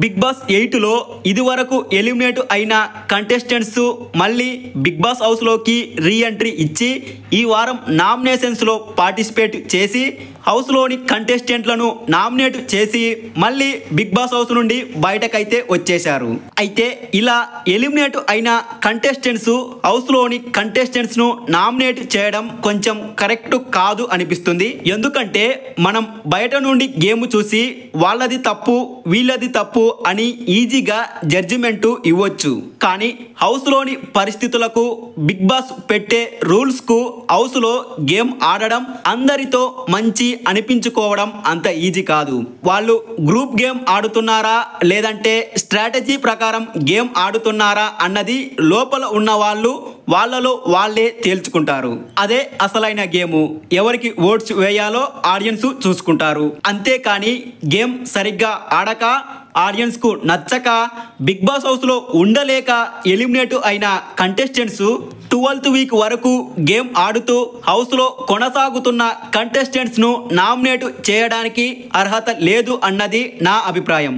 Big boss 8లో ఇదివరకు eliminate అయిన contestants మళ్ళీ బిగ్ బాస్ హౌస్లోకి రీ ఎంట్రీ ఇచ్చి ఈ వారం నామినేషన్స్లో పార్టిసిపేట్ చేసి హౌస్లోని కంటెస్టెంట్లను నామినేట్ చేసి మళ్ళీ బిగ్ బాస్ హౌస్ నుండి బయటకైతే వచ్చేశారు. అయితే ఇలా ఎలిమినేట్ అయిన కంటెస్టెంట్స్ హౌస్లోని కంటెస్టెంట్స్ను నామినేట్ చేయడం కొంచెం కరెక్ట్ కాదు అనిపిస్తుంది. ఎందుకంటే మనం బయట నుండి గేమ్ చూసి వాళ్ళది తప్పు వీళ్ళది తప్పు అని ఈజీగా జడ్జిమెంట్ ఇవ్వచ్చు. కానీ హౌస్లోని పరిస్థితులకు బిగ్ బాస్ పెట్టే రూల్స్కు హౌస్లో గేమ్ ఆడడం అందరితో మంచి అనిపించుకోవడం అంత ఈజీ కాదు. వాళ్ళు గ్రూప్ గేమ్ ఆడుతున్నారా లేదంటే స్ట్రాటజీ ప్రకారం గేమ్ ఆడుతున్నారా అన్నది లోపల ఉన్న వాళ్ళు వాళ్ళలో వాళ్ళే తేల్చుకుంటారు. అదే అసలైన గేమ్. ఎవరికి ఓట్స్ వేయాలో ఆడియన్స్ చూసుకుంటారు. అంతేకాని గేమ్ సరిగ్గా ఆడక ఆడియన్స్కు నచ్చక బిగ్ బాస్ హౌస్లో ఉండలేక ఎలిమినేట్ అయిన కంటెస్టెంట్స్ 12th వీక్ వరకు గేమ్ ఆడుతూ హౌస్లో కొనసాగుతున్న కంటెస్టెంట్స్ను నామినేట్ చేయడానికి అర్హత లేదు అన్నది నా అభిప్రాయం.